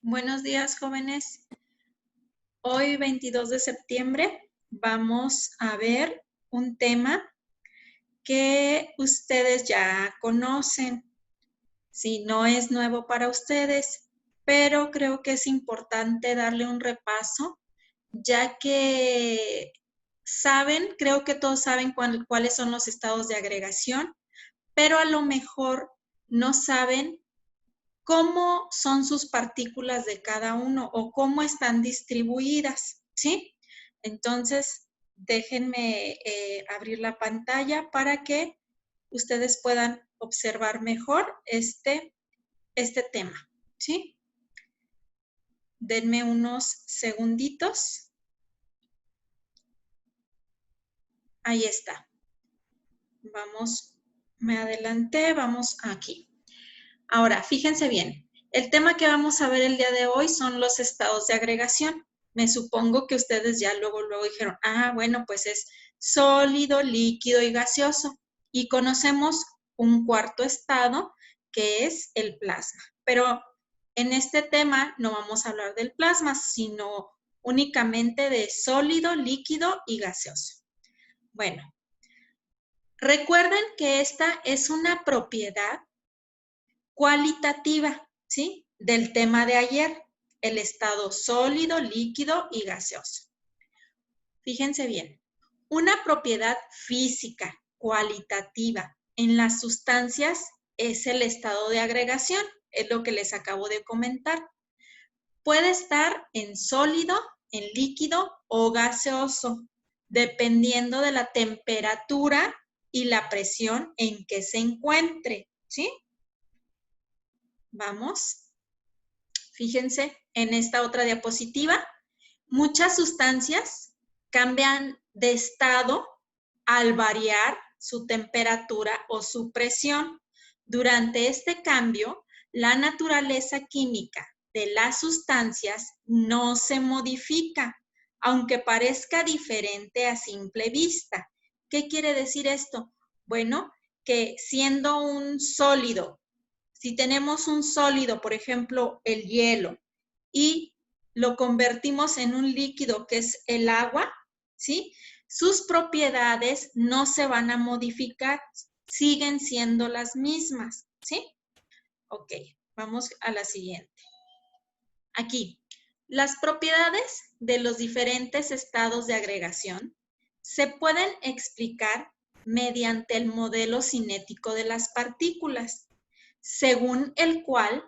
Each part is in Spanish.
Buenos días, jóvenes. Hoy, 22 de septiembre, vamos a ver un tema que ustedes ya conocen. Si no es nuevo para ustedes, pero creo que es importante darle un repaso, ya que creo que todos saben cuáles son los estados de agregación, pero a lo mejor no saben cómo son sus partículas de cada uno o cómo están distribuidas, ¿sí? Entonces, déjenme abrir la pantalla para que ustedes puedan observar mejor este tema, ¿sí? Denme unos segunditos. Ahí está. Me adelanté, vamos aquí. Ahora, fíjense bien, el tema que vamos a ver el día de hoy son los estados de agregación. Me supongo que ustedes ya luego dijeron, bueno, pues es sólido, líquido y gaseoso. Y conocemos un cuarto estado que es el plasma. Pero en este tema no vamos a hablar del plasma, sino únicamente de sólido, líquido y gaseoso. Bueno, recuerden que esta es una propiedad cualitativa, ¿sí? Del tema de ayer, el estado sólido, líquido y gaseoso. Fíjense bien, una propiedad física cualitativa en las sustancias es el estado de agregación, es lo que les acabo de comentar. Puede estar en sólido, en líquido o gaseoso, dependiendo de la temperatura y la presión en que se encuentre, ¿sí? Vamos, fíjense en esta otra diapositiva. Muchas sustancias cambian de estado al variar su temperatura o su presión. Durante este cambio, la naturaleza química de las sustancias no se modifica, aunque parezca diferente a simple vista. ¿Qué quiere decir esto? Bueno, que siendo un sólido, si tenemos un sólido, por ejemplo, el hielo, y lo convertimos en un líquido que es el agua, ¿sí? Sus propiedades no se van a modificar, siguen siendo las mismas, ¿sí? Ok, vamos a la siguiente. Aquí, las propiedades de los diferentes estados de agregación se pueden explicar mediante el modelo cinético de las partículas, según el cual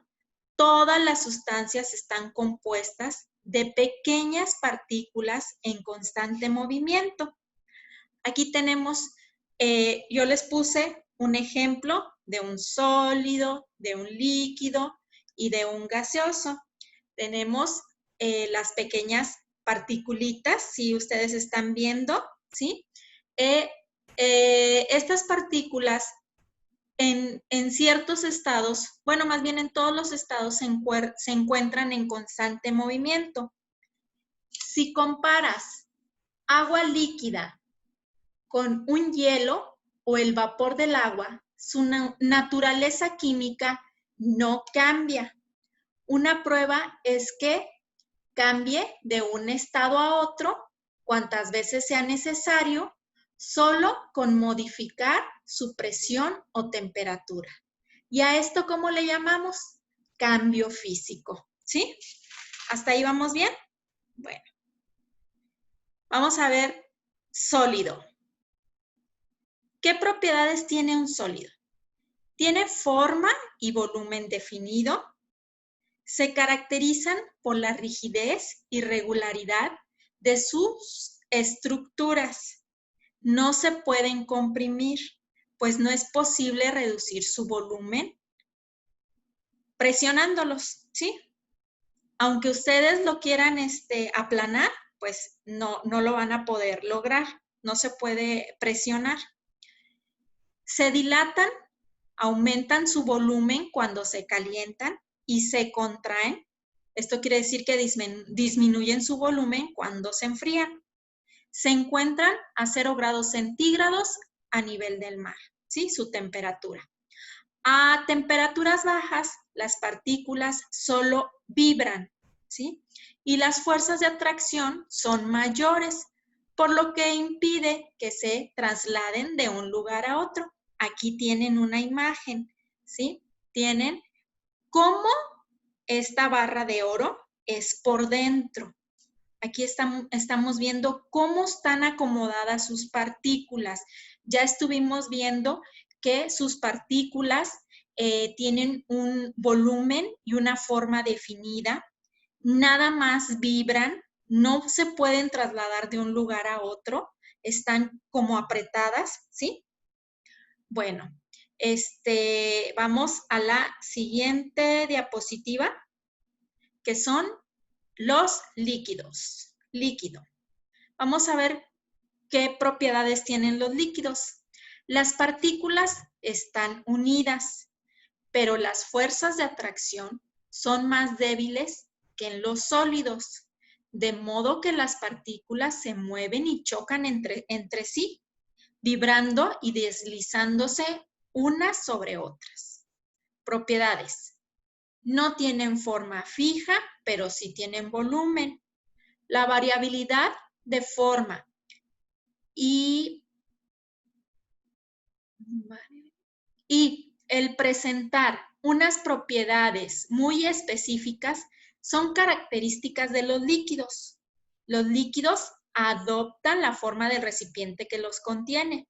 todas las sustancias están compuestas de pequeñas partículas en constante movimiento. Aquí tenemos, yo les puse un ejemplo de un sólido, de un líquido y de un gaseoso. Tenemos las pequeñas particulitas, si ustedes están viendo, ¿sí? Estas partículas en ciertos estados, bueno, más bien en todos los estados se encuentran en constante movimiento. Si comparas agua líquida con un hielo o el vapor del agua, su naturaleza química no cambia. Una prueba es que cambie de un estado a otro cuantas veces sea necesario, solo con modificar su presión o temperatura. ¿Y a esto cómo le llamamos? Cambio físico, ¿sí? ¿Hasta ahí vamos bien? Bueno, vamos a ver sólido. ¿Qué propiedades tiene un sólido? Tiene forma y volumen definido. Se caracterizan por la rigidez y regularidad de sus estructuras. No se pueden comprimir, pues no es posible reducir su volumen presionándolos, ¿sí? Aunque ustedes lo quieran aplanar, pues no lo van a poder lograr, no se puede presionar. Se dilatan, aumentan su volumen cuando se calientan y se contraen. Esto quiere decir que disminuyen su volumen cuando se enfrían. Se encuentran a 0 grados centígrados a nivel del mar, ¿sí? Su temperatura. A temperaturas bajas, las partículas solo vibran, ¿sí? Y las fuerzas de atracción son mayores, por lo que impide que se trasladen de un lugar a otro. Aquí tienen una imagen, ¿sí? Tienen cómo esta barra de oro es por dentro. Aquí estamos viendo cómo están acomodadas sus partículas. Ya estuvimos viendo que sus partículas tienen un volumen y una forma definida. Nada más vibran, no se pueden trasladar de un lugar a otro, están como apretadas, ¿sí? Bueno, vamos a la siguiente diapositiva, que son los líquidos. Líquido. Vamos a ver qué propiedades tienen los líquidos. Las partículas están unidas, pero las fuerzas de atracción son más débiles que en los sólidos, de modo que las partículas se mueven y chocan entre sí, vibrando y deslizándose unas sobre otras. Propiedades. No tienen forma fija, pero sí tienen volumen. La variabilidad de forma y el presentar unas propiedades muy específicas son características de los líquidos. Los líquidos adoptan la forma del recipiente que los contiene.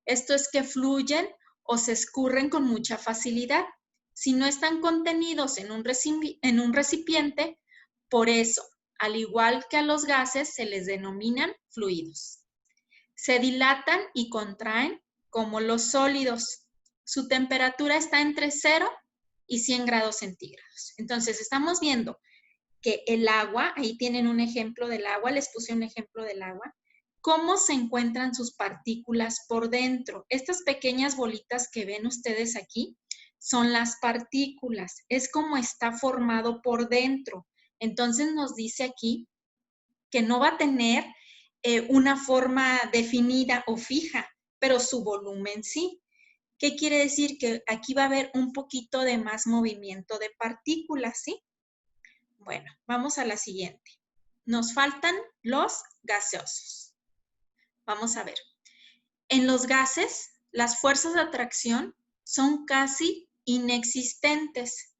Esto es que fluyen o se escurren con mucha facilidad. Si no están contenidos en un recipiente, por eso, al igual que a los gases, se les denominan fluidos. Se dilatan y contraen como los sólidos. Su temperatura está entre 0 y 100 grados centígrados. Entonces, estamos viendo que el agua, ahí tienen un ejemplo del agua, les puse un ejemplo del agua, cómo se encuentran sus partículas por dentro. Estas pequeñas bolitas que ven ustedes aquí son las partículas, es como está formado por dentro. Entonces nos dice aquí que no va a tener una forma definida o fija, pero su volumen sí. ¿Qué quiere decir? Que aquí va a haber un poquito de más movimiento de partículas, ¿sí? Bueno, vamos a la siguiente. Nos faltan los gaseosos. Vamos a ver. En los gases, las fuerzas de atracción son casi inexistentes,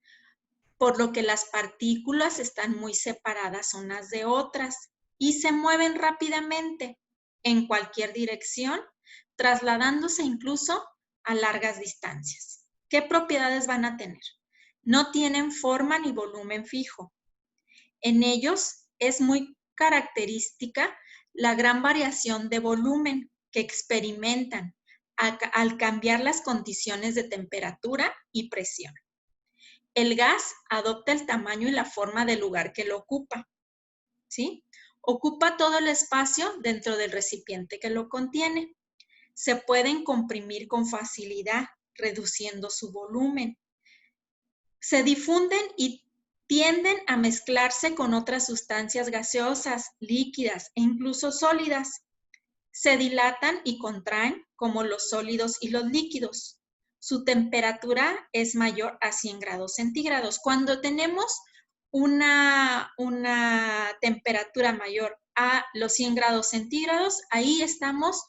por lo que las partículas están muy separadas unas de otras y se mueven rápidamente en cualquier dirección, trasladándose incluso a largas distancias. ¿Qué propiedades van a tener? No tienen forma ni volumen fijo. En ellos es muy característica la gran variación de volumen que experimentan al cambiar las condiciones de temperatura y presión. El gas adopta el tamaño y la forma del lugar que lo ocupa, ¿sí? Ocupa todo el espacio dentro del recipiente que lo contiene. Se pueden comprimir con facilidad, reduciendo su volumen. Se difunden y tienden a mezclarse con otras sustancias gaseosas, líquidas e incluso sólidas. Se dilatan y contraen como los sólidos y los líquidos. Su temperatura es mayor a 100 grados centígrados. Cuando tenemos una temperatura mayor a los 100 grados centígrados, ahí estamos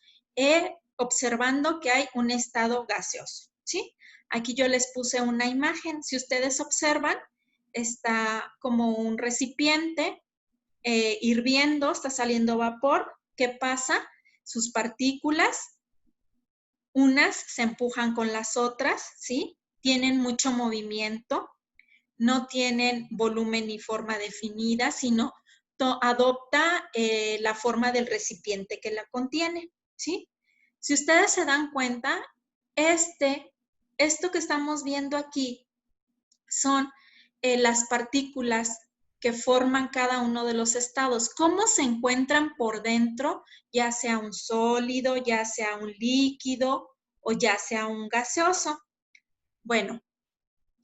observando que hay un estado gaseoso, ¿sí? Aquí yo les puse una imagen. Si ustedes observan, está como un recipiente hirviendo, está saliendo vapor. ¿Qué pasa? Sus partículas, unas se empujan con las otras, ¿sí? Tienen mucho movimiento, no tienen volumen ni forma definida, sino adopta la forma del recipiente que la contiene, ¿sí? Si ustedes se dan cuenta, esto que estamos viendo aquí son las partículas que forman cada uno de los estados, cómo se encuentran por dentro, ya sea un sólido, ya sea un líquido o ya sea un gaseoso. Bueno,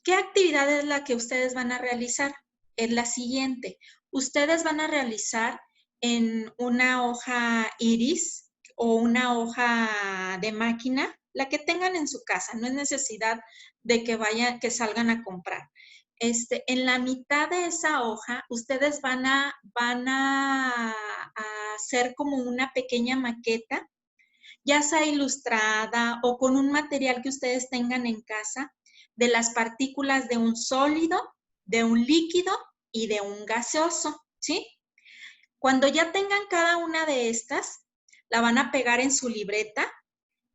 ¿qué actividad es la que ustedes van a realizar? Es la siguiente. Ustedes van a realizar en una hoja iris o una hoja de máquina, la que tengan en su casa, no es necesidad de que salgan a comprar. en la mitad de esa hoja, ustedes van a hacer como una pequeña maqueta, ya sea ilustrada o con un material que ustedes tengan en casa, de las partículas de un sólido, de un líquido y de un gaseoso, ¿sí? Cuando ya tengan cada una de estas, la van a pegar en su libreta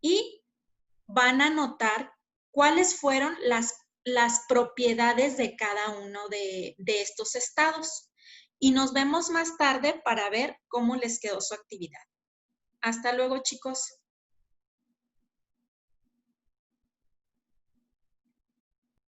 y van a anotar cuáles fueron las propiedades de cada uno de estos estados. Y nos vemos más tarde para ver cómo les quedó su actividad. Hasta luego, chicos.